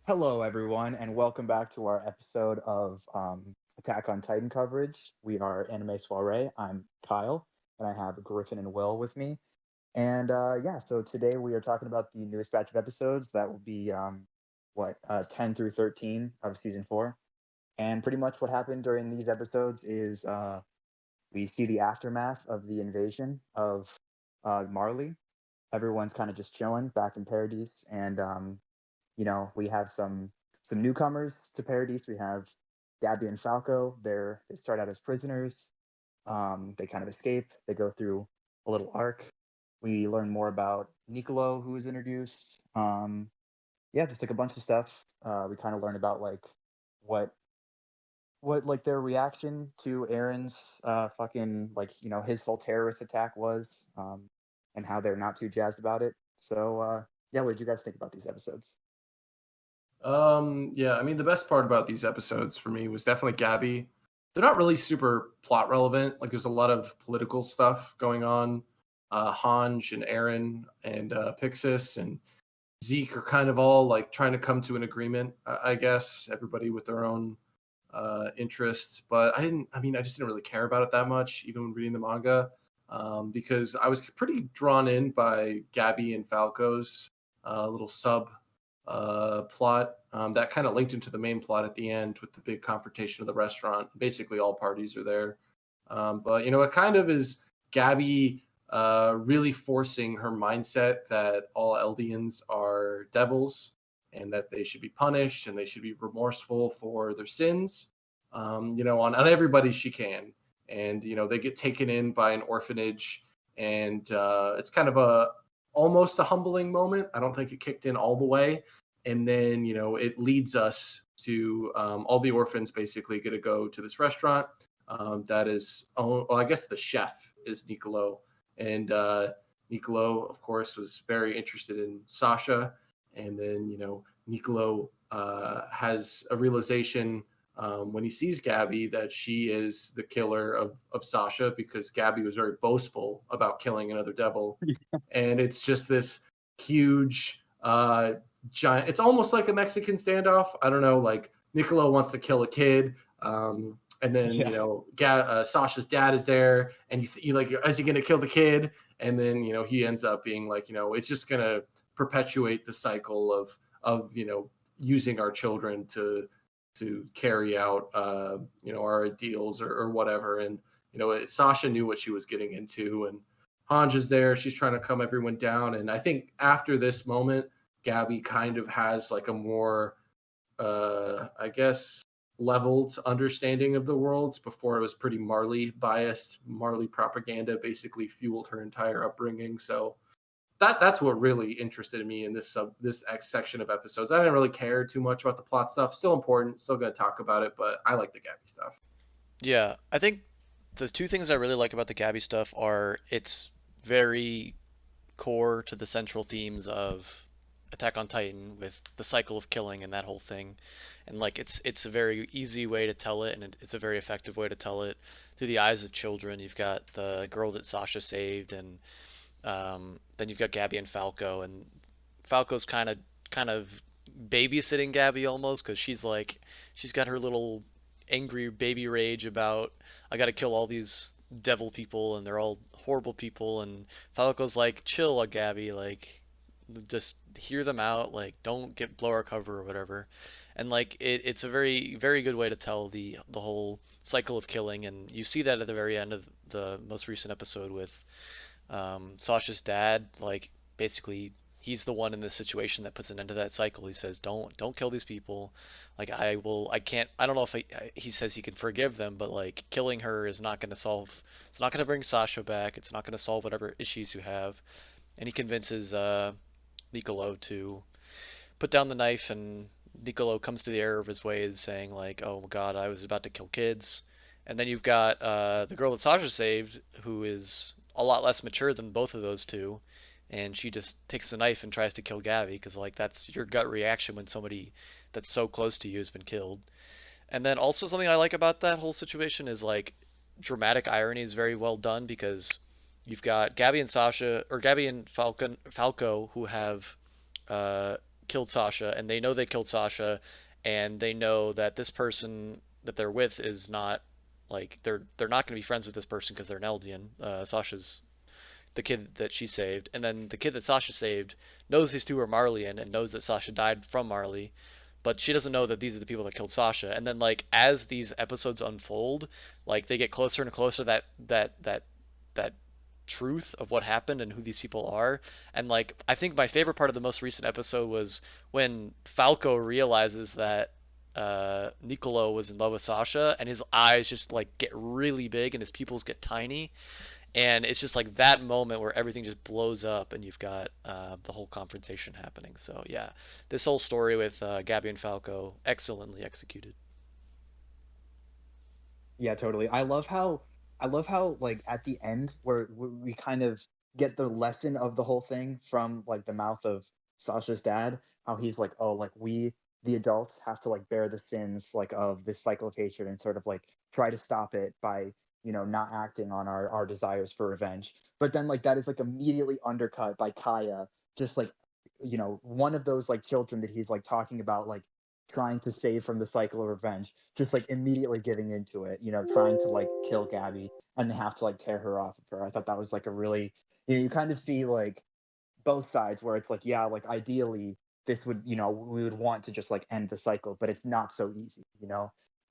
Hello, everyone, and welcome back to our episode of Attack on Titan coverage. We are Anime Soirée. I'm Kyle, and I have Griffin and Will with me. And yeah, so today we are talking about the newest batch of episodes. That will be 10 through 13 of season 4. And pretty much what happened during these episodes is we see the aftermath of the invasion of Marley. Everyone's kind of just chilling back in Paradise, and we have some newcomers to Paradise. We have Gabby and Falco. They start out as prisoners. They kind of escape. They go through a little arc. We learn more about Nicolo, who was introduced. Yeah, just like a bunch of stuff. We kind of learn about what like their reaction to Aaron's fucking his whole terrorist attack was, and how they're not too jazzed about it. So yeah, what did you guys think about these episodes? Yeah, I mean, the best part about these episodes for me was definitely Gabby. They're not really super plot relevant. Like, there's a lot of political stuff going on. Hanj and Aaron and Pixis and Zeke are kind of all like trying to come to an agreement, I guess, everybody with their own interests. But I just didn't really care about it that much, even when reading the manga, because I was pretty drawn in by Gabby and Falco's little sub plot that kind of linked into the main plot at the end with the big confrontation of the restaurant. Basically, all parties are there. But it kind of is Gabby really forcing her mindset that all Eldians are devils and that they should be punished and they should be remorseful for their sins, on everybody she can. And, they get taken in by an orphanage. And it's kind of almost a humbling moment. I don't think it kicked in all the way. And then, it leads us to all the orphans basically get to go to this restaurant that is, well, I guess the chef is Nicolo. And Nicolo, of course, was very interested in Sasha. And then, Nicolo has a realization when he sees Gabby that she is the killer of Sasha because Gabby was very boastful about killing another devil. And it's just this huge, giant, it's almost like a Mexican standoff. I don't know, like Nicolo wants to kill a kid. And then Yeah. Sasha's dad is there, and you like, is he going to kill the kid? And then he ends up being like, it's just going to perpetuate the cycle of using our children to carry out our ideals or whatever. And Sasha knew what she was getting into, and Hanj is there. She's trying to calm everyone down. And I think after this moment, Gabby kind of has like a more, I guess, leveled understanding of the world. Before it was pretty Marley biased. Marley propaganda basically fueled her entire upbringing. So that's what really interested me in this X section of episodes. I didn't really care too much about the plot stuff. Still important. Still gonna talk about it, but I like the Gabby stuff. Yeah, I think the two things I really like about the Gabby stuff are it's very core to the central themes of Attack on Titan with the cycle of killing and that whole thing. And like it's a very easy way to tell it, and it's a very effective way to tell it through the eyes of children. You've got the girl that Sasha saved, and then you've got Gabby and Falco, and Falco's kind of babysitting Gabby almost because she's got her little angry baby rage about I got to kill all these devil people and they're all horrible people, and Falco's like chill, Gabby, like just hear them out, like don't get blow our cover or whatever. And like it's a very good way to tell the whole cycle of killing, and you see that at the very end of the most recent episode with Sasha's dad, like basically he's the one in this situation that puts an end to that cycle. He says, "Don't kill these people. Like I can't. I don't know if he says he can forgive them, but like killing her is not going to solve. It's not going to bring Sasha back. It's not going to solve whatever issues you have." And he convinces Nicolo to put down the knife, and Nicolo comes to the error of his ways, saying like, "Oh my God, I was about to kill kids." And then you've got the girl that Sasha saved, who is a lot less mature than both of those two, and she just takes a knife and tries to kill Gabby because like that's your gut reaction when somebody that's so close to you has been killed. And then also something I like about that whole situation is like dramatic irony is very well done because you've got Gabby and Sasha or Gabby and Falco who have uh, killed Sasha, and they know they killed Sasha, and they know that this person that they're with is not like they're not going to be friends with this person because they're an Eldian. Sasha's the kid that she saved, and then the kid that Sasha saved knows these two are Marleyan and knows that Sasha died from Marley, but she doesn't know that these are the people that killed Sasha. And then like as these episodes unfold, like they get closer and closer that truth of what happened and who these people are. And like I think my favorite part of the most recent episode was when Falco realizes that Niccolo was in love with Sasha, and his eyes just like get really big and his pupils get tiny, and it's just like that moment where everything just blows up and you've got the whole confrontation happening. So yeah, this whole story with Gabby and Falco, excellently executed. Yeah, totally. I love how like at the end where we kind of get the lesson of the whole thing from like the mouth of Sasha's dad, how he's like, oh, like we the adults have to like bear the sins like of this cycle of hatred and sort of like try to stop it by, not acting on our desires for revenge. But then like that is like immediately undercut by Kaya, just like, one of those like children that he's like talking about like trying to save from the cycle of revenge, just like immediately giving into it, trying to like kill Gabby and they have to like tear her off of her. I thought that was like a really, you kind of see like both sides where it's like, yeah, like ideally this would, we would want to just like end the cycle, but it's not so easy,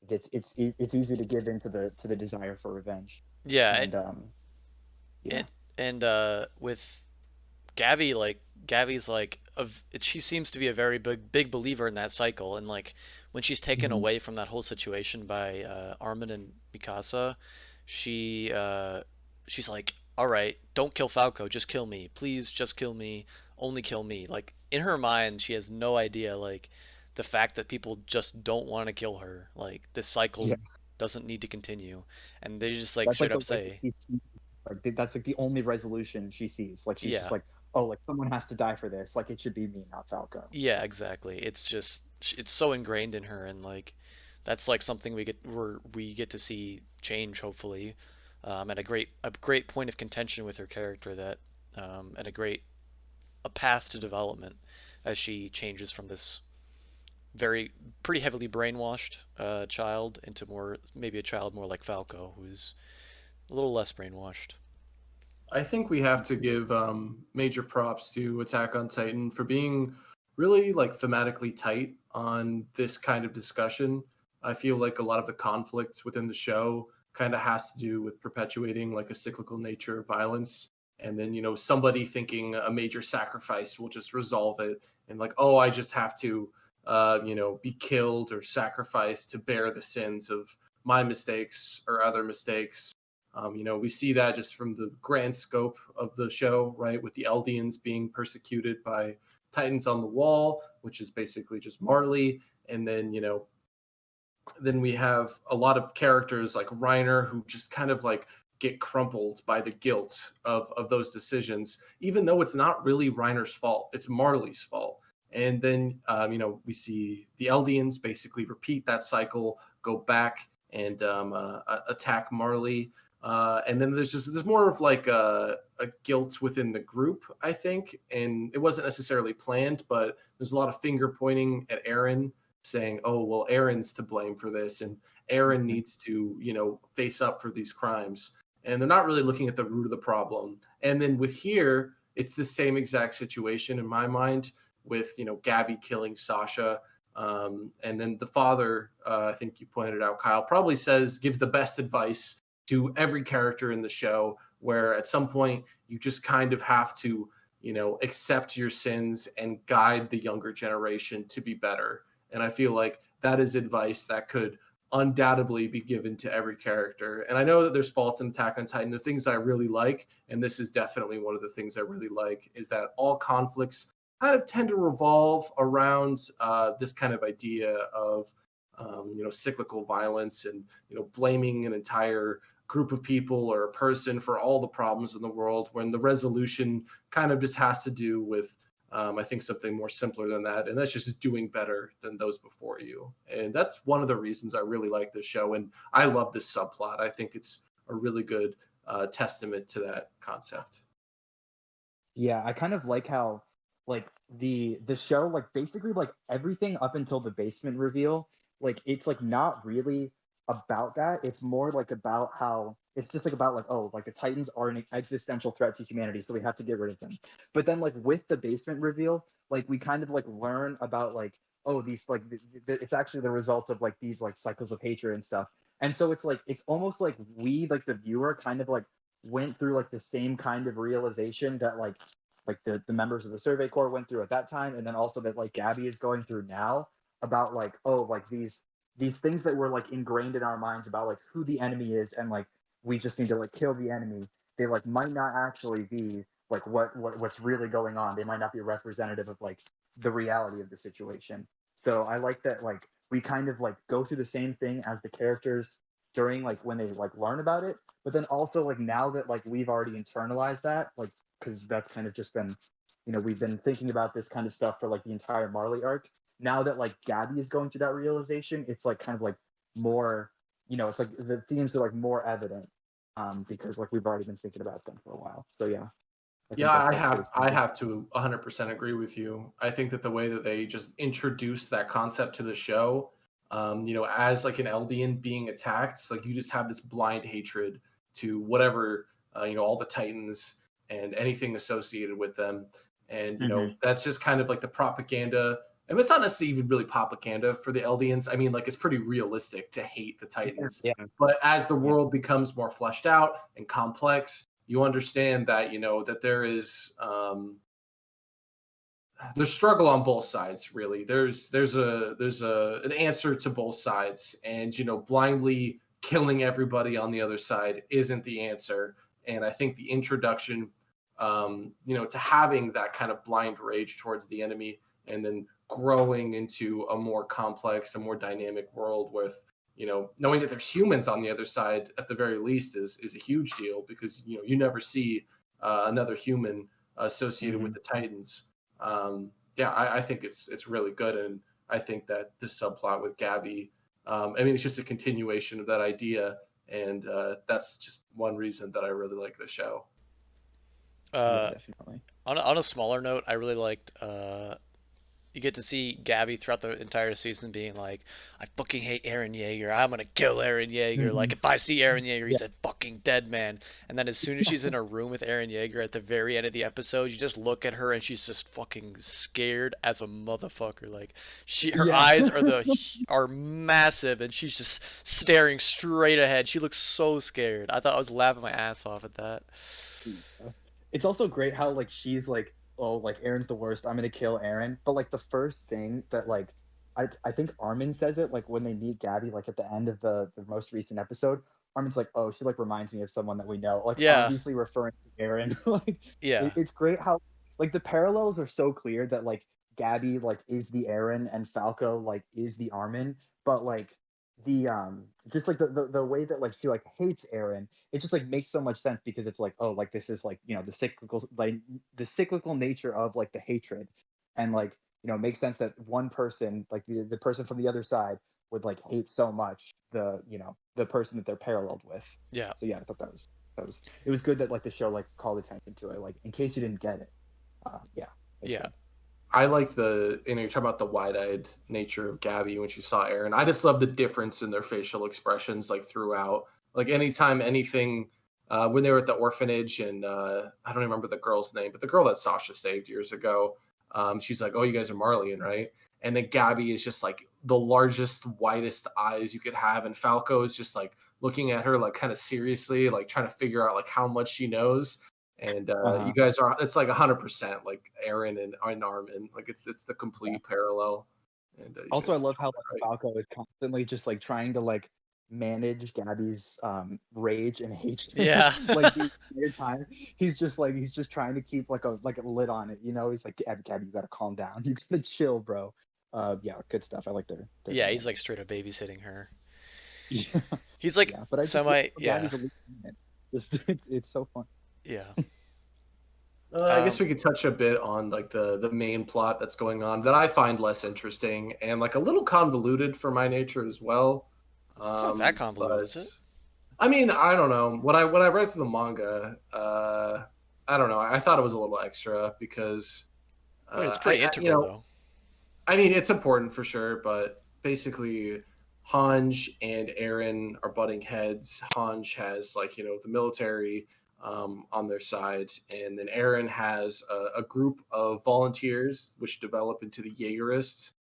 it's easy to give into the desire for revenge. Yeah, And yeah. and and with Gabby, like Gabby's like she seems to be a very big believer in that cycle, and like when she's taken Mhm. away from that whole situation by Armin and Mikasa, she she's like, all right, don't kill Falco, just kill me, please, just kill me, only kill me. Like in her mind, she has no idea like the fact that people just don't want to kill her. Like this cycle Yeah, doesn't need to continue, and they just like that's straight like up the way that say, she sees it. Like that's like the only resolution she sees. Like she's just yeah. like, oh, like someone has to die for this. Like it should be me, not Falco. Yeah, exactly. It's just it's so ingrained in her, and like that's like something we get to see change hopefully, and a great point of contention with her character that and a path to development as she changes from this very pretty heavily brainwashed child into more maybe a child more like Falco who's a little less brainwashed. I think we have to give major props to Attack on Titan for being really like thematically tight on this kind of discussion. I feel like a lot of the conflicts within the show kind of has to do with perpetuating like a cyclical nature of violence. And then, somebody thinking a major sacrifice will just resolve it. And like, oh, I just have to, be killed or sacrificed to bear the sins of my mistakes or other mistakes. We see that just from the grand scope of the show, right? With the Eldians being persecuted by Titans on the Wall, which is basically just Marley. And then, then we have a lot of characters like Reiner who just kind of like get crumpled by the guilt of those decisions, even though it's not really Reiner's fault, it's Marley's fault. And then, we see the Eldians basically repeat that cycle, go back and attack Marley. And then there's more of like a guilt within the group, I think, and it wasn't necessarily planned, but there's a lot of finger pointing at Eren, saying, "Oh, well, Aaron's to blame for this, and Aaron Mhm. needs to, face up for these crimes." And they're not really looking at the root of the problem. And then with here, it's the same exact situation in my mind with, Gabby killing Sasha. And then the father, I think you pointed out, Kyle, probably gives the best advice to every character in the show, where at some point you just kind of have to, accept your sins and guide the younger generation to be better. And I feel like that is advice that could undoubtedly be given to every character. And I know that there's faults in Attack on Titan. The things I really like, and this is definitely one of the things I really like, is that all conflicts kind of tend to revolve around this kind of idea of cyclical violence and blaming an entire group of people or a person for all the problems in the world, when the resolution kind of just has to do with I think something more simpler than that, and that's just doing better than those before you. And that's one of the reasons I really like this show, and I love this subplot. I think it's a really good testament to that concept. Yeah, I kind of like how like the show, like basically like everything up until the basement reveal, like it's like not really about that. It's more like about how it's just like about like, oh, like the Titans are an existential threat to humanity, so we have to get rid of them. But then like with the basement reveal, like we kind of like learn about like, oh, these like it's actually the result of like these like cycles of hatred and stuff. And so it's like it's almost like we, like the viewer, kind of like went through like the same kind of realization that like the members of the Survey Corps went through at that time, and then also that like Gabby is going through now, about like, oh, like these things that were like ingrained in our minds about like who the enemy is, and like we just need to like kill the enemy. They like might not actually be like what's really going on. They might not be representative of like the reality of the situation. So I like that like we kind of like go through the same thing as the characters during like when they like learn about it, but then also like now that like we've already internalized that, like because that's kind of just been, we've been thinking about this kind of stuff for like the entire Marley arc. Now that like Gabby is going through that realization, it's like kind of like more, it's like the themes are like more evident, because like we've already been thinking about them for a while. So yeah, I Yeah, think that's I like have pretty I cool. have to 100% agree with you. I think that the way that they just introduced that concept to the show, as like an Eldian being attacked, like you just have this blind hatred to whatever, all the Titans and anything associated with them, and Mm-hmm. that's just kind of like the propaganda. I mean, it's not necessarily even really propaganda for the Eldians. I mean, like it's pretty realistic to hate the Titans, Yeah, but as the yeah, world becomes more fleshed out and complex, you understand that that there is there's struggle on both sides. Really, there's an answer to both sides, and blindly killing everybody on the other side isn't the answer. And I think the introduction, to having that kind of blind rage towards the enemy, and then growing into a more complex, a more dynamic world with knowing that there's humans on the other side at the very least is a huge deal, because you never see another human associated mm-hmm. with the Titans. Yeah, I think it's really good, and I think that this subplot with Gabby, I mean, it's just a continuation of that idea, and that's just one reason that I really like the show. Yeah, Uh, definitely. on a smaller note, I really liked you get to see Gabby throughout the entire season being like, I fucking hate Aaron Yeager. I'm gonna kill Aaron Yeager. Mm-hmm. Like, if I see Aaron Yeager, Yeah, he's a fucking dead man. And then as soon as she's in a room with Aaron Yeager at the very end of the episode, you just look at her and she's just fucking scared as a motherfucker. Like, her yeah. eyes are massive and she's just staring straight ahead. She looks so scared. I thought I was laughing my ass off at that. Yeah. It's also great how like she's like, oh, like Aaron's the worst. I'm gonna kill Aaron. But like the first thing that like I think Armin says it like when they meet Gabby, like at the end of the most recent episode. Armin's like, oh, she like reminds me of someone that we know. Like Yeah, obviously referring to Aaron. Like yeah, it's great how like the parallels are so clear that like Gabby like is the Aaron and Falco like is the Armin, but like the just like the way that like she like hates Aaron, it just like makes so much sense, because it's like, oh, like this is like, the cyclical nature of like the hatred, and like, it makes sense that one person, like the person from the other side, would like hate so much the person that they're paralleled with. yeah, So yeah, I thought that was it was good that like the show like called attention to it, like in case you didn't get it. Yeah, it was yeah. good. I like you're talking about the wide-eyed nature of Gabby when she saw Aaron. I just love the difference in their facial expressions, like throughout. Like anytime anything, when they were at the orphanage, and I don't remember the girl's name, but the girl that Sasha saved years ago, she's like, "Oh, you guys are Marleyan, right?" And then Gabby is just like the largest, whitest eyes you could have, and Falco is just like looking at her like kind of seriously, like trying to figure out like how much she knows. And you Uh-huh. guys are, it's like 100% like Aaron and Armin, like it's the Yeah. complete parallel, and you Also, I guys are love how doing like that right. Falco is constantly just like trying to like manage Gabby's rage and hatred. Yeah. Like the entire time, he's just trying to keep like a lid on it. He's like, Gabby, you gotta calm down. You gotta chill, bro. Yeah, good stuff. I like their Yeah, he's like dynamic. straight up babysitting her. Yeah, He's like yeah. But I just love semi, how yeah, Gabby's a lead in it. Just it's so fun. yeah. I guess Um, we could touch a bit on like the main plot that's going on that I find less interesting and like a little convoluted for my nature as well. it's not that convoluted, But is it? I mean, I don't know. When I read through the manga, I don't know. I thought it was a little extra because I mean, it's pretty integral though. I mean, it's important for sure, but basically, Hanj and Aaron are butting heads. Hanj has the military on their side, and then Aaron has a group of volunteers which develop into the Jaegerists,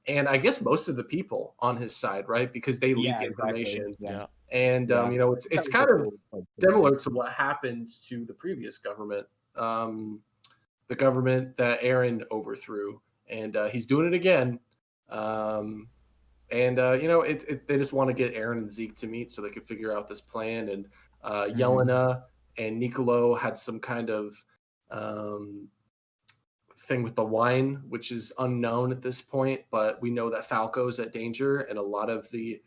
and I guess most of the people on his side, right? Because they leak Yeah, exactly. information, Yeah. and Yeah. That it's was the kind of whole, like, similar to what happened to the previous government, the government that Aaron overthrew, and he's doing it again. Um, and they just want to get Aaron and Zeke to meet so they can figure out this plan. And Yelena and Nicolo had some kind of um, thing with the wine, which is unknown at this point, but we know that Falco's at danger, and a lot of the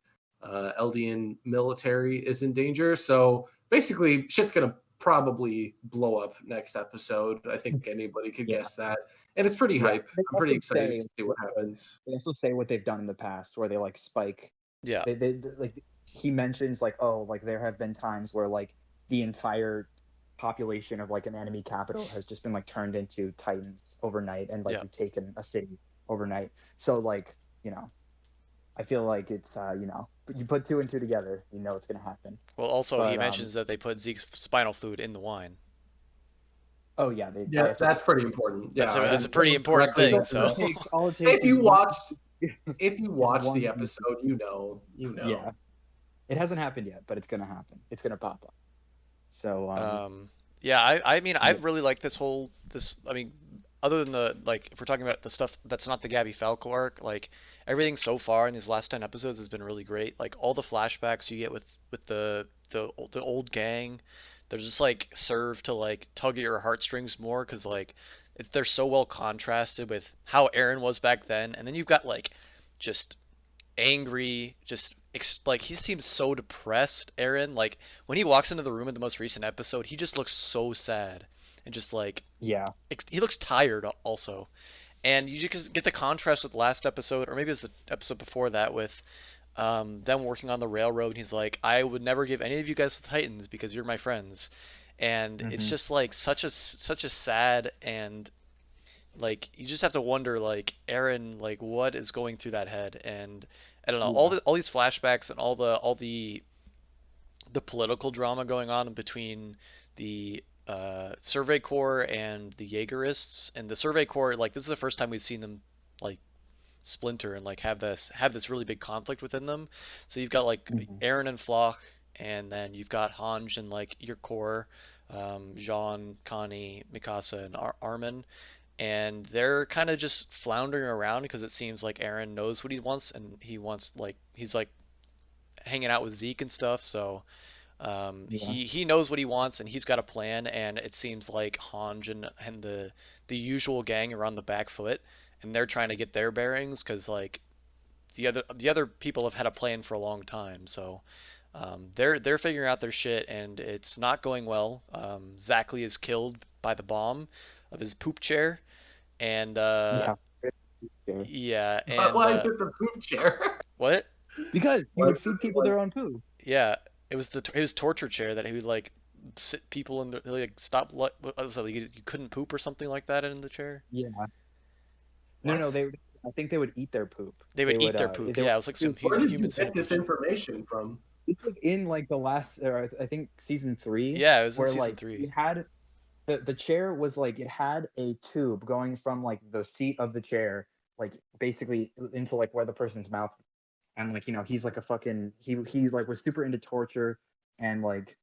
Eldian military is in danger. So basically, shit's gonna probably blow up next episode. I think anybody could Yeah. guess that, and it's pretty Yeah. hype. They I'm pretty also excited to say see what happens. they also say what they've done in the past, where they like spike. Yeah. They like he mentions like, oh, like there have been times where like the entire population of like an enemy capital has just been like turned into Titans overnight, and like Yeah. we've taken a city overnight. So like, I feel like it's you put two and two together, it's gonna happen. Well, also he But mentions that they put Zeke's spinal fluid in the wine. oh yeah, they Yeah, have to that's pretty important. Yeah, That's a and pretty important directly- thing. So all it takes if you is watch, one the piece. episode, you know. Yeah, it hasn't happened yet, but it's gonna happen. It's gonna pop up. So yeah, I mean, I really like this. I mean, other than if we're talking about the stuff that's not the Gabby Falco arc, like everything so far in these last 10 episodes has been really great. Like all the flashbacks you get with the old gang, they're just like serve to like tug at your heartstrings more because they're so well contrasted with how Aaron was back then, and then you've got like just angry, like he seems so depressed. Aaron, like when he walks into the room in the most recent episode, he just looks so sad and just like yeah, he looks tired also. And you just get the contrast with last episode, or maybe it was the episode before that with them working on the railroad. And he's like, I would never give any of you guys to the Titans because you're my friends. And it's just like such a sad, and like you just have to wonder like Aaron, like what is going through that head. And I don't know, all these flashbacks and all the political drama going on between the Survey Corps and the Jaegerists. And the Survey Corps, like this is the first time we've seen them like splinter and like have this really big conflict within them. So you've got like Aaron and Floch, and then you've got Hanj and like your core, Jean, Connie, Mikasa, and Armin. And they're kind of just floundering around because it seems like Aaron knows what he wants, and he's like hanging out with Zeke and stuff. So he knows what he wants, and he's got a plan. And it seems like Hanj and the usual gang are on the back foot, and they're trying to get their bearings because like the other people have had a plan for a long time. So they're figuring out their shit, and it's not going well. Zackley is killed by the bomb of his poop chair, and yeah, and why is it the poop chair? What? Because he would feed people their own poo. Yeah, it was his torture chair that he would like sit people in the like stop. What was that? You couldn't poop or something like that in the chair. Yeah. No, I think they would eat their poop. They would eat their poop. Yeah, it was like some Where did you human get this information from? It's like in like the last, or I think season 3. Yeah, it was in where season like 3. he had the chair was like it had a tube going from like the seat of the chair like basically into like where the person's mouth, and like he's like a fucking he like was super into torture, and like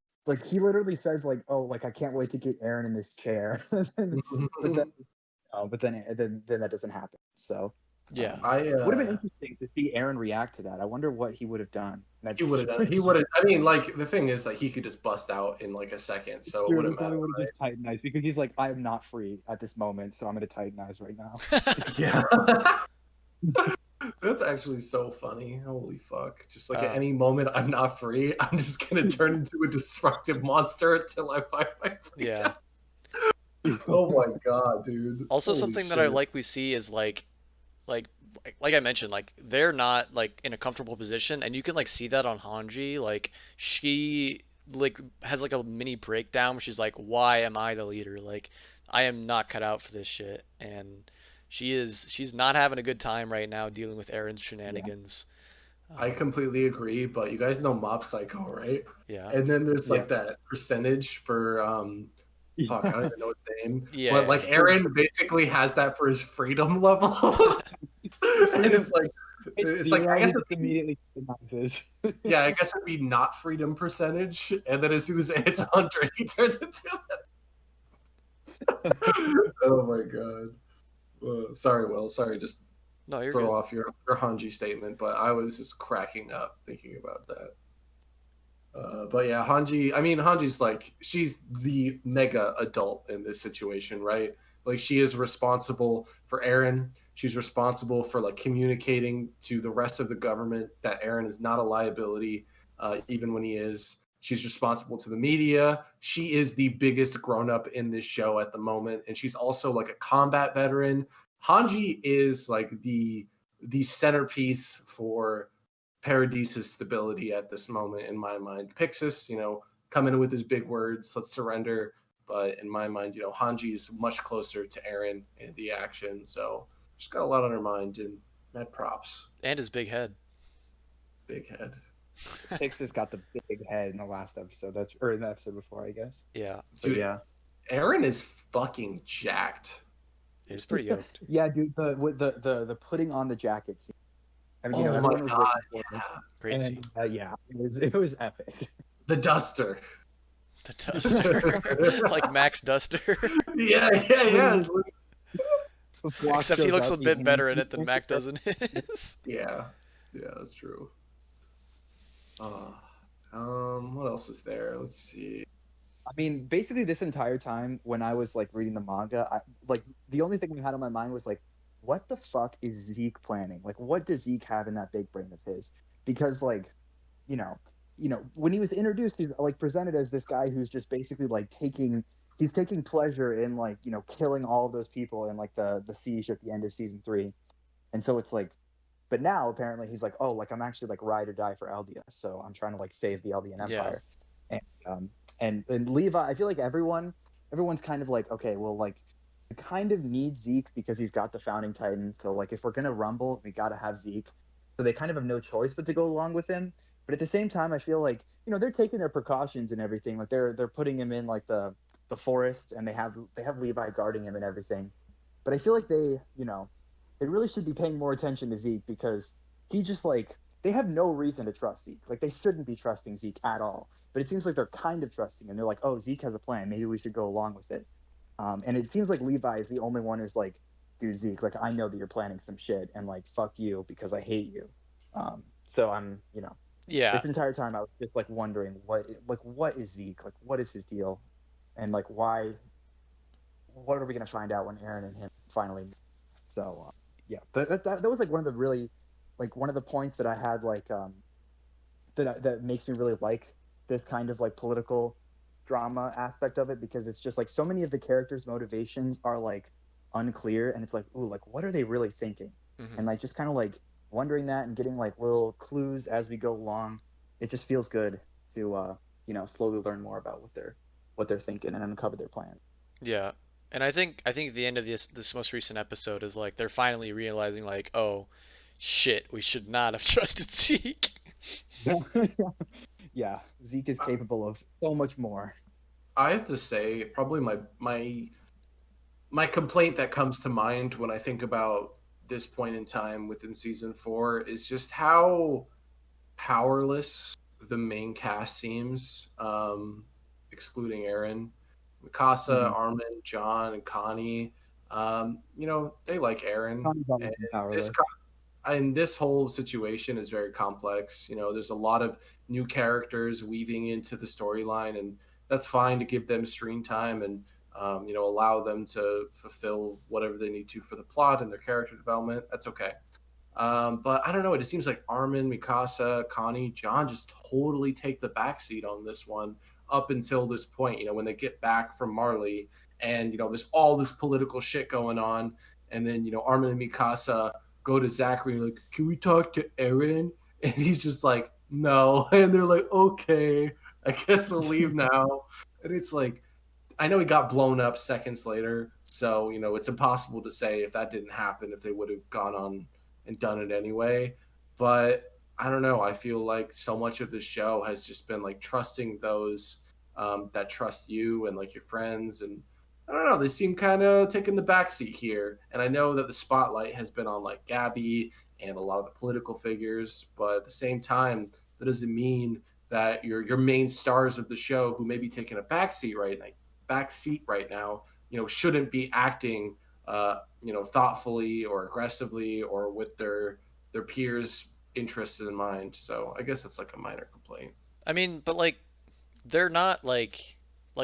he literally says like, oh, like I can't wait to get Aaron in this chair. but then that doesn't happen. So yeah, would have been interesting to see Aaron react to that. I wonder what he would have done. He would have done. He would have. I mean, like the thing is, like he could just bust out in like a second, so it wouldn't matter. Would have just Titanized because he's like, I am not free at this moment, so I'm gonna Titanize right now. Yeah. That's actually so funny. Holy fuck. Just like at any moment I'm not free, I'm just gonna turn into a destructive monster until I find my freedom. Yeah. Oh my god, dude. Also, Holy something shit. that I like we see is like I mentioned, like they're not like in a comfortable position, and you can like see that on Hanji. Like she like has like a mini breakdown where she's like, "Why am I the leader? Like I am not cut out for this shit." And she's not having a good time right now dealing with Aaron's shenanigans. I completely agree, but you guys know Mob Psycho, right? Yeah. And then there's Yeah. like that percentage for fuck, I don't even know his name. Yeah, But yeah. like Aaron basically has that for his freedom level. And it's like I guess just immediately recognizes. yeah, I guess it'd be not freedom percentage. And then as soon as it hits 100, he turns into it. Oh my god. Sorry, Will. Sorry, just No, you're throw good. off your Hanji statement, but I was just cracking up thinking about that. But yeah, Hanji. I mean, Hanji's like she's the mega adult in this situation, right? Like she is responsible for Aaron. She's responsible for like communicating to the rest of the government that Aaron is not a liability, even when he is. She's responsible to the media. She is the biggest grown up in this show at the moment, and she's also like a combat veteran. Hanji is like the centerpiece for Paradise's stability at this moment in my mind. Pixis, coming in with his big words, let's surrender. But in my mind, Hanji is much closer to Aaron in the action. So she's got a lot on her mind, and mad props. And his big head. Big head. Pixis got the big head in the last episode. Or in the episode before, I guess. Yeah. But Dude, yeah. Aaron is fucking jacked. He's pretty yoked. Yeah, dude. The putting on the jacket scene. I mean, Oh my everyone was god! waiting for it. Yeah. Great scene. Yeah, it was epic. The duster. The Duster. Like Max Duster. Yeah. Except he looks a bit better in it than Mac does in his. Yeah, that's true. What else is there? Let's see. I mean, basically this entire time when I was like reading the manga, the only thing I had on my mind was like, what the fuck is Zeke planning? Like, what does Zeke have in that big brain of his? Because like, when he was introduced, he's like presented as this guy who's just basically like taking pleasure in like, killing all of those people in like the siege at the end of season 3. And so it's like, but now apparently he's like, oh, like I'm actually like ride or die for Eldia, so I'm trying to like save the Eldian Empire. And Levi, I feel like everyone's kind of like, okay, well, like we kind of need Zeke because he's got the founding titan. So like if we're gonna rumble, we gotta have Zeke. So they kind of have no choice but to go along with him. But at the same time, I feel like they're taking their precautions and everything. Like they're putting him in like the forest, and they have Levi guarding him and everything. But I feel like they really should be paying more attention to Zeke because he just like they have no reason to trust Zeke. Like they shouldn't be trusting Zeke at all. But it seems like they're kind of trusting him. They're like, oh, Zeke has a plan. Maybe we should go along with it. And it seems like Levi is the only one who's like, dude, Zeke, like I know that you're planning some shit, and like fuck you because I hate you. So I'm, Yeah. this entire time I was just like wondering what is Zeke? Like what is his deal? And like what are we gonna find out when Aaron and him finally meet? So yeah, that was like one of the really like one of the points that I had like that makes me really like this kind of like political drama aspect of it, because it's just like so many of the characters' motivations are like unclear, and it's like, ooh, like what are they really thinking? Mm-hmm. And like just kind of like wondering that and getting like little clues as we go along. It just feels good to slowly learn more about what they're thinking and uncover their plan. Yeah. And I think the end of this most recent episode is like they're finally realizing like, oh shit, we should not have trusted Zeke. Yeah, Zeke is capable of so much more. I have to say, probably my complaint that comes to mind when I think about this point in time within season 4 is just how powerless the main cast seems, excluding Aaron. Mikasa, Armin, John, and Connie, they like Aaron. And Powerless. this whole situation is very complex. There's a lot of new characters weaving into the storyline, and that's fine to give them screen time and allow them to fulfill whatever they need to for the plot and their character development. That's okay. But I don't know. It just seems like Armin, Mikasa, Connie, John just totally take the backseat on this one up until this point. When they get back from Marley, and there's all this political shit going on, and then Armin and Mikasa go to Zachary like, can we talk to Aaron? And he's just like, no. And they're like, okay, I guess I'll leave now. And it's like, I know he got blown up seconds later, so it's impossible to say if that didn't happen if they would have gone on and done it anyway. But I don't know. I feel like so much of the show has just been like trusting those that trust you and like your friends, and I don't know. They seem kind of taking the backseat here, and I know that the spotlight has been on like Gabby and a lot of the political figures, but at the same time, that doesn't mean that your main stars of the show who may be taking a backseat right now, shouldn't be acting, thoughtfully or aggressively or with their peers' interests in mind. So I guess that's like a minor complaint. I mean, but like they're not like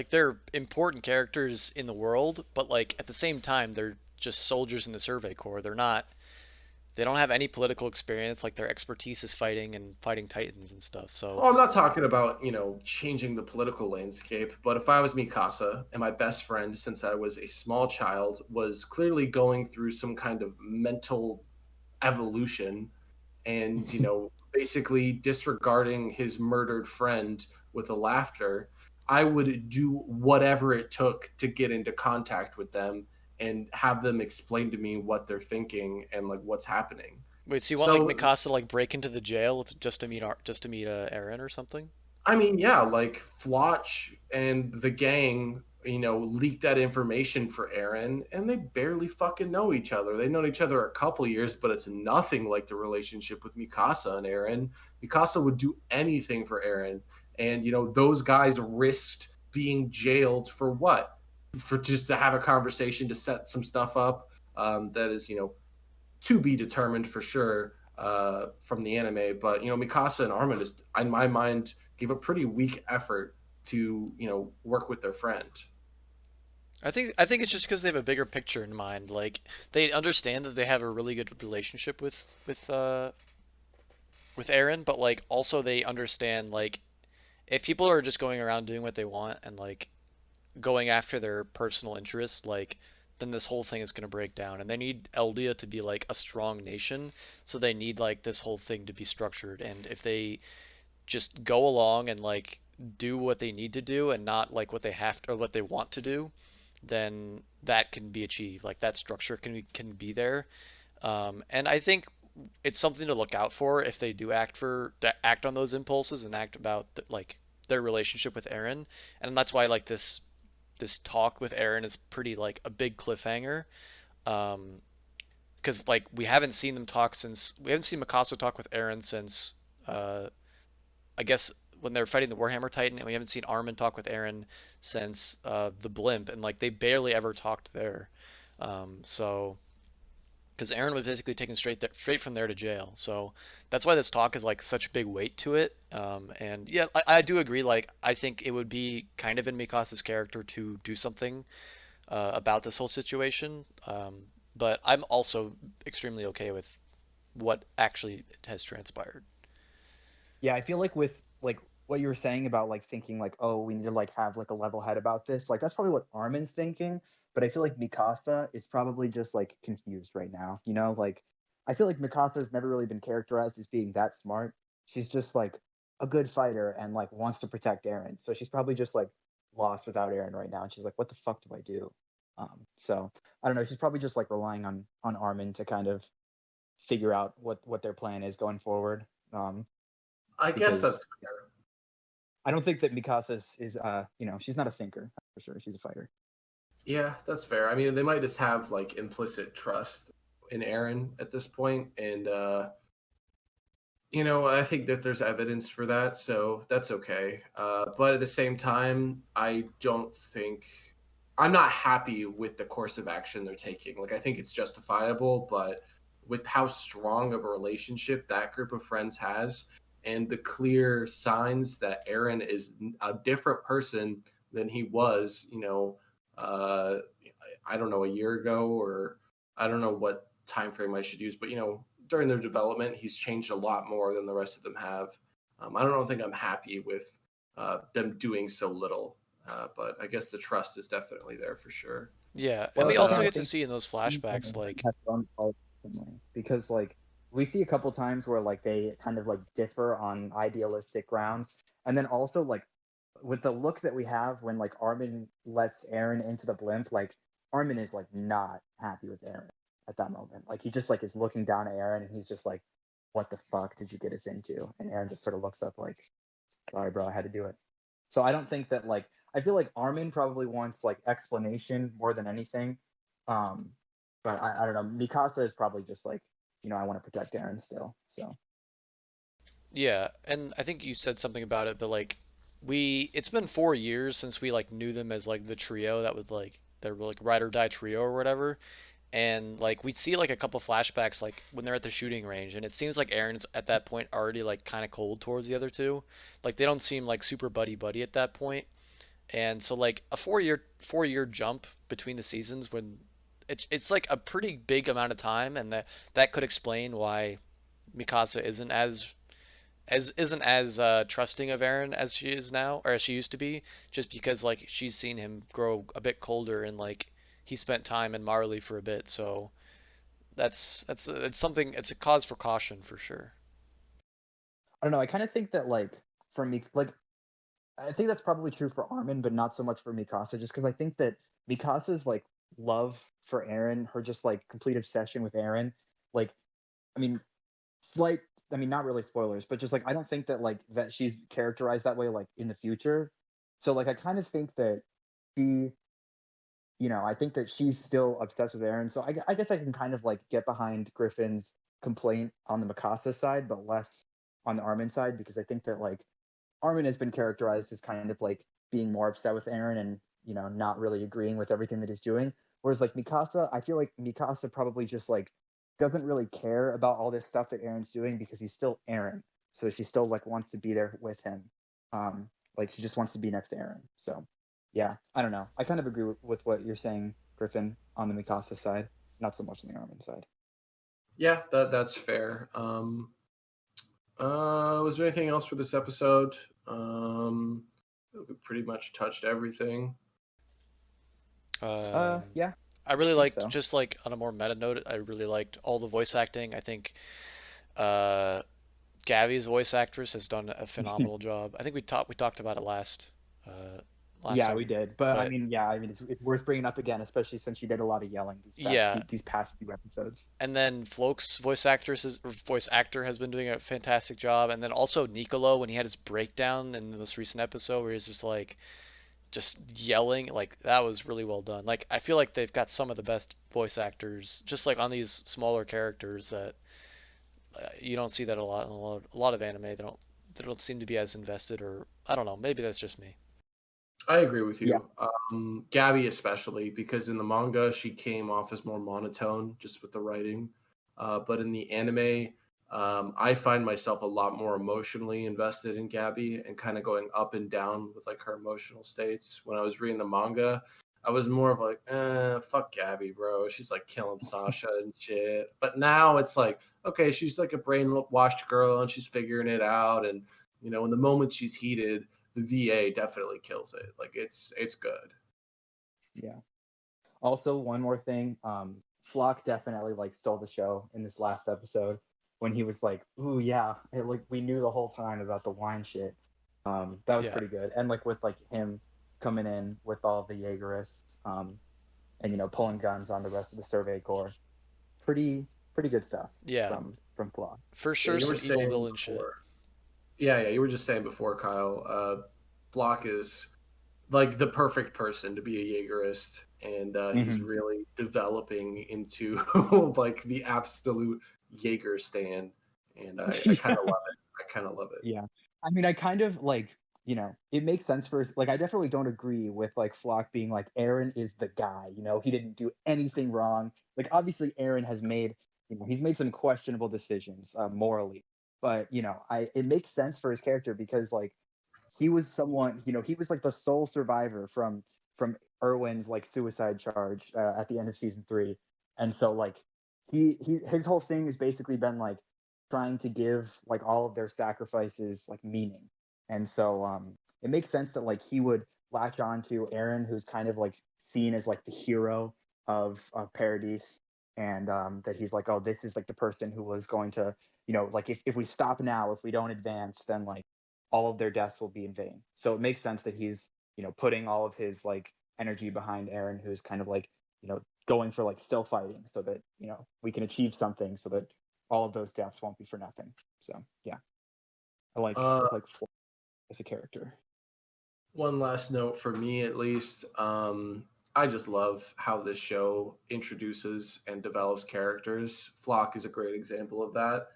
they're important characters in the world, but like at the same time they're just soldiers in the Survey Corps. They don't have any political experience. Like their expertise is fighting and fighting Titans and stuff. So Oh, I'm not talking about, changing the political landscape, but if I was Mikasa and my best friend since I was a small child was clearly going through some kind of mental evolution and basically disregarding his murdered friend with a laughter, I would do whatever it took to get into contact with them and have them explain to me what they're thinking and like what's happening. wait, so you want like So Mikasa to like break into the jail just to meet Eren or something? I mean, yeah, like Flotch and the gang, leaked that information for Aaron, and they barely fucking know each other. They've known each other a couple years, but it's nothing like the relationship with Mikasa and Aaron. Mikasa would do anything for Aaron, and those guys risked being jailed for what? For just to have a conversation to set some stuff up. That is, to be determined for sure from the anime. But Mikasa and Armin is, in my mind, gave a pretty weak effort to work with their friend. I think it's just because they have a bigger picture in mind. Like they understand that they have a really good relationship with Eren, but like also they understand like if people are just going around doing what they want and like going after their personal interests, like then this whole thing is going to break down. And they need Eldia to be like a strong nation, so they need like this whole thing to be structured. And if they just go along and like do what they need to do and not like what they have to or what they want to do, then that can be achieved. Like that structure can be there. And I think it's something to look out for if they do act on those impulses and act about like their relationship with Eren. And that's why like this talk with Eren is pretty like a big cliffhanger. Because like we haven't seen Mikasa talk with Eren since I guess when they're fighting the Warhammer Titan, and we haven't seen Armin talk with Eren since the Blimp, and like they barely ever talked there. So because Eren was basically taken straight from there to jail, so that's why this talk is like such big weight to it. And yeah, I do agree. Like I think it would be kind of in Mikasa's character to do something about this whole situation. But I'm also extremely okay with what actually has transpired. Yeah, I feel like with like what you were saying about like thinking like, oh, we need to like have like a level head about this. Like that's probably what Armin's thinking, but I feel like Mikasa is probably just like confused right now. Like I feel like Mikasa has never really been characterized as being that smart. She's just like a good fighter and like wants to protect Eren. So she's probably just like lost without Eren right now. And she's like, what the fuck do I do? So I don't know. She's probably just like relying on Armin to kind of figure out what their plan is going forward. I guess Because that's fair. I don't think that Mikasa is she's not a thinker for sure. She's a fighter. Yeah, that's fair. I mean, they might just have like implicit trust in Aaron at this point, and I think that there's evidence for that, so that's okay. But at the same time, I don't think I'm not happy with the course of action they're taking. Like, I think it's justifiable, but with how strong of a relationship that group of friends has, and the clear signs that Aaron is a different person than he was, uh, I don't know, a year ago, or I don't know what time frame I should use, but during their development, he's changed a lot more than the rest of them have. I don't think I'm happy with them doing so little, but I guess the trust is definitely there for sure. Yeah, and we But Also, also kind of get to think see in those flashbacks like have done all differently because like we see a couple times where like they kind of like differ on idealistic grounds, and then also like with the look that we have when like Armin lets Eren into the blimp, like Armin is like not happy with Eren at that moment. Like he just like is looking down at Eren and he's just like, "What the fuck did you get us into?" And Eren just sort of looks up like, "Sorry, bro, I had to do it." So I don't think that like I feel like Armin probably wants like explanation more than anything. Um, but I don't know. Mikasa is probably just like, I want to protect Eren still. So Yeah, and I think you said something about it, but like it's been 4 years since we like knew them as like the trio that would like they're like ride or die trio or whatever. And like we see like a couple flashbacks like when they're at the shooting range, and it seems like Aaron's at that point already like kind of cold towards the other two. Like they don't seem like super buddy buddy at that point. And so like a 4-year jump between the seasons when it's like a pretty big amount of time, and that could explain why Mikasa isn't as trusting of Aaron as she is now, or as she used to be, just because like she's seen him grow a bit colder, and like he spent time in Marley for a bit. So that's it's something. It's a cause for caution for sure. I don't know. I kind of think that like for me, like I think that's probably true for Armin, but not so much for Mikasa, just because I think that Mikasa's like love for Eren, her just like complete obsession with Eren, like I mean, slight, I mean, not really spoilers, but just like I don't think that like that she's characterized that way like in the future. So like I kind of think that she, I think that she's still obsessed with Eren. So I guess I can kind of like get behind Griffin's complaint on the Mikasa side, but less on the Armin side, because I think that like Armin has been characterized as kind of like being more upset with Eren and not really agreeing with everything that he's doing. Whereas like Mikasa, I feel like Mikasa probably just like doesn't really care about all this stuff that Eren's doing because he's still Eren. So she still like wants to be there with him. Like she just wants to be next to Eren. So yeah, I don't know. I kind of agree with what you're saying, Griffin, on the Mikasa side, not so much on the Armin side. Yeah, that's fair. Was there anything else for this episode? We pretty much touched everything. Um, Yeah, I I really think liked, so. just like on a more meta note, I really liked all the voice acting. I think uh, Gabby's voice actress has done a phenomenal job. I think we talked about it uh, last Yeah, we time, did. But I but mean, yeah, I mean, it's worth bringing up again, especially since you did a lot of yelling yeah. these past few episodes. And then Floke's voice actor has been doing a fantastic job. And then also Nicolo when he had his breakdown in the most recent episode where he's just like just yelling, like that was really well done. Like I feel like they've got some of the best voice actors just like on these smaller characters that you don't see that a lot in a lot of anime. They don't seem to be as invested, or I don't know. Maybe that's just me. I agree with Yeah, you. Gabby especially because in the manga she came off as more monotone just with the writing, but in the anime, I find myself a lot more emotionally invested in Gabby and kind of going up and down with like her emotional states. When I was reading the manga, I was more of like, fuck Gabby, bro. She's like killing Sasha and shit. But now it's like, okay, she's like a brainwashed girl and she's figuring it out. And in the moment she's heated, the VA definitely kills it. Like it's good. yeah. Also, one more thing, Flock definitely like stole the show in this last episode when he was like, "Ooh, yeah, like we knew the whole time about the wine shit." That was Yeah, pretty good, and like with like him coming in with all the Jaegerists, and pulling guns on the rest of the Survey Corps, pretty good stuff yeah, from Flock. for Yeah, sure you were some evil saying villain shit. before. Yeah, you were just saying before, Kyle. Flock is like the perfect person to be a Jaegerist, and he's Hmm. really developing into like the absolute Jaeger stand, and I kind of Yeah. love it. I kind of love it. Yeah. I mean, I kind of like, it makes sense for like I definitely don't agree with like Flock being like Aaron is the guy, he didn't do anything wrong. Like obviously Aaron has made, he's made some questionable decisions morally. But, I it makes sense for his character because like he was someone, he was like the sole survivor from Irwin's like suicide charge at the end of season 3. And so like his whole thing has basically been like trying to give like all of their sacrifices like meaning. And so it makes sense that like he would latch on to Aaron, who's kind of like seen as like the hero of Paradise, and that he's like, oh, this is like the person who was going to, like if we stop now, if we don't advance, then like all of their deaths will be in vain. So it makes sense that he's, putting all of his like energy behind Aaron, who's kind of like, going for like still fighting so that, we can achieve something so that all of those deaths won't be for nothing. So yeah, I like Flo as a character. One last note for me, at least. I just love how this show introduces and develops characters. Flock is a great example of that.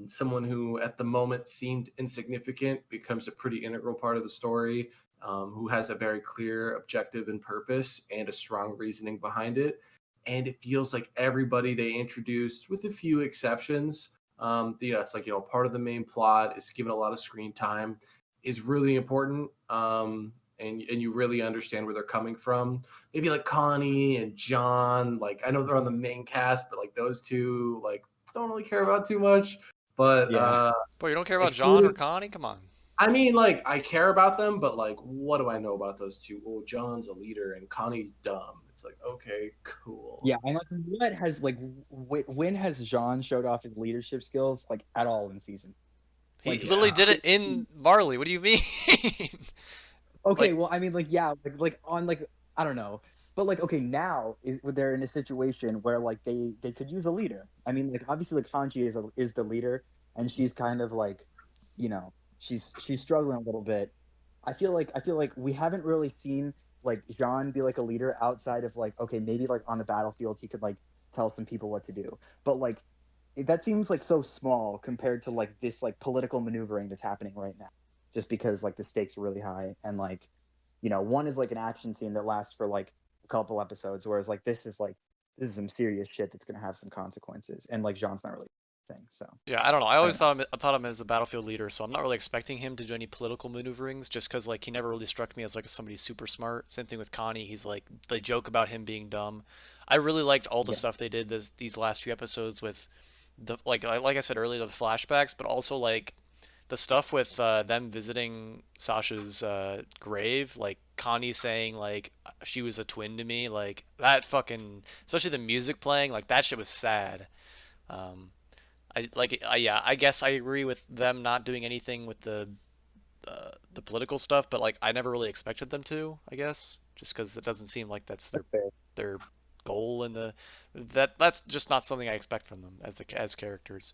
Someone who, at the moment, seemed insignificant becomes a pretty integral part of the story, who has a very clear objective and purpose and a strong reasoning behind it. And it feels like everybody they introduced, with a few exceptions, it's like, part of the main plot is given a lot of screen time, is really important. And you really understand where they're coming from. Maybe like Connie and John, like I know they're on the main cast, but like those two, like don't really care about too much. But Yeah. Boy, you don't care about John or excluding, Connie? Come on. I mean, like I care about them, but like, what do I know about those two? Oh, John's a leader and Connie's dumb. It's like, okay, cool. Yeah, and like what has like when has Jean showed off his leadership skills like at all in season? He Like literally Yeah. did it in Marley. What do you mean? okay, Like well, I mean, like, yeah, like on like I don't know, but like, okay, now they're in a situation where like they could use a leader. I mean, like obviously, like Hanji is the leader, and she's kind of like, she's struggling a little bit. I feel like we haven't really seen like Jean be like a leader outside of like okay, maybe like on the battlefield he could like tell some people what to do, but like that seems like so small compared to like this like political maneuvering that's happening right now just because like the stakes are really high and like one is like an action scene that lasts for like a couple episodes whereas like this is some serious shit that's going to have some consequences and like Jean's not really a thing so yeah, I don't know. I I always don't know. thought him as a battlefield leader, so I'm not really expecting him to do any political maneuverings, just because like he never really struck me as like somebody super smart. Same thing with Connie. He's like they joke about him being dumb. I really liked all the Yeah, stuff they did these last few episodes with the like I said earlier, the flashbacks, but also like the stuff with them visiting Sasha's grave, like Connie saying like she was a twin to me, like that fucking, especially the music playing, like that shit was sad. Um, yeah, I guess I agree with them not doing anything with the political stuff, but like I never really expected them to. I guess just because it doesn't seem like that's that's fair. their goal in that's just not something I expect from them as characters.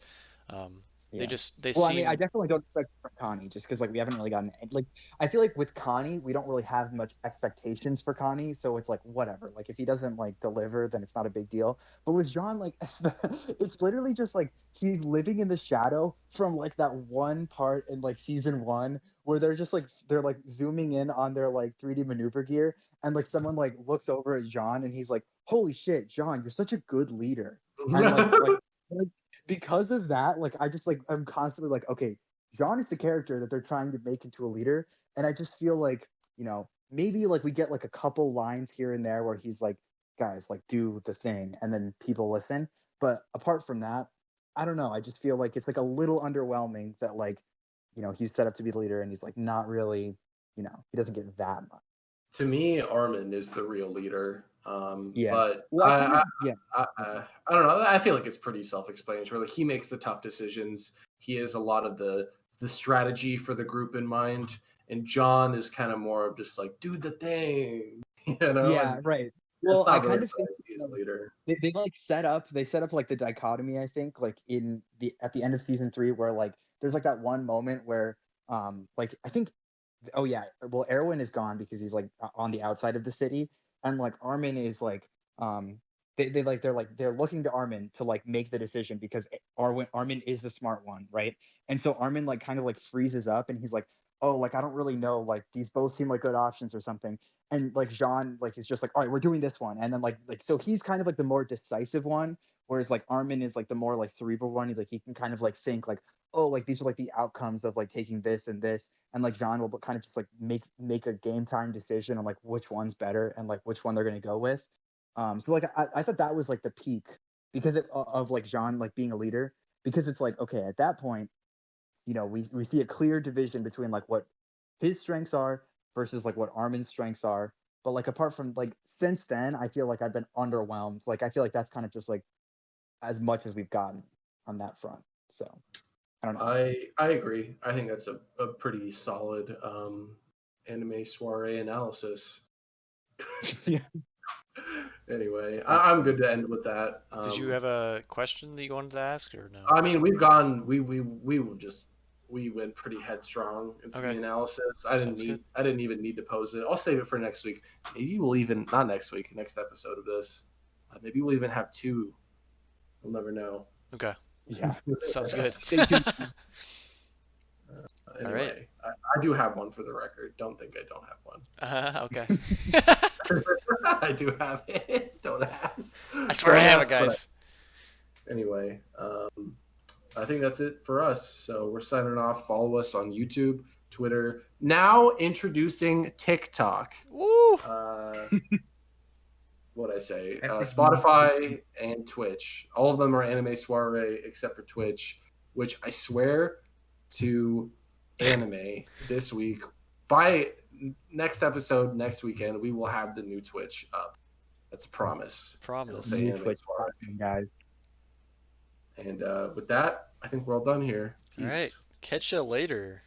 Yeah. They Well, I mean, I seem definitely don't expect it from Connie just because like we haven't really gotten like I feel like with Connie we don't really have much expectations for Connie, so it's like whatever. Like if he doesn't like deliver, then it's not a big deal. But with Jean, like it's literally just like he's living in the shadow from like that one part in like season one where they're like zooming in on their like 3D maneuver gear and like someone like looks over at Jean and he's like, "Holy shit, Jean, you're such a good leader." And like because of that, like I just like I'm constantly like, okay, Jean is the character that they're trying to make into a leader, and I just feel like maybe like we get like a couple lines here and there where he's like, guys, like do the thing, and then people listen. But apart from that, I don't know. I just feel like it's like a little underwhelming that like he's set up to be the leader and he's like not really he doesn't get that much. To me, Armin is the real leader. Yeah. But Well, I kind of yeah. I don't know. I feel like it's pretty self-explanatory. Like he makes the tough decisions. He has a lot of the strategy for the group in mind, and John is kind of more of just like do the thing, Yeah, And right. that's Well, I not really kind of what think I see as a leader. they like set up like the dichotomy, I think, like in the at the end of season three where like there's like that one moment where like I think oh yeah, well Erwin is gone because he's like on the outside of the city and like Armin is like um they're looking to Armin to like make the decision because Armin is the smart one, right? And so Armin like kind of like freezes up and he's like, "Oh, like I don't really know, like these both seem like good options or something." And like Jean like is just like, "All right, we're doing this one." And then like so he's kind of like the more decisive one whereas like Armin is like the more like cerebral one. He's like he can kind of like think like, "Oh, like these are like the outcomes of like taking this and this." And like John will kind of just like make a game time decision on like which one's better and like which one they're gonna go with. So like I thought that was like the peak because of like Jean like being a leader because it's like okay at that point we see a clear division between like what his strengths are versus like what Armin's strengths are. But like apart from like since then I feel like I've been underwhelmed. Like I feel like that's kind of just like as much as we've gotten on that front. So I don't know. I agree. I think that's a pretty solid anime soiree analysis. Yeah. Anyway, I'm good to end with that. Did you have a question that you wanted to ask or no? I mean, we've gone. We were just we went pretty headstrong into the Okay. analysis. Sounds good. I didn't even need to pose it. I'll save it for next week. Maybe we'll even not next week, next episode of this. Maybe we'll even have two. We'll never know. Okay. Yeah. Sounds good. Stay tuned. Anyway, I do have one for the record. Don't think I don't have one. Okay. I do have it. Don't ask. I swear I have it, Don't ask, guys. but anyway, I think that's it for us. So we're signing off. Follow us on YouTube, Twitter. Now introducing TikTok. Woo! What I say? Spotify and Twitch. All of them are Anime Soiree except for Twitch, which I swear to anime this week. By next episode, next weekend, we will have the new Twitch up. That's a promise. Promise. It'll say New Anime Twitch Soiree. platform, guys. And with that, I think we're all done here. Peace. All right. Catch you later.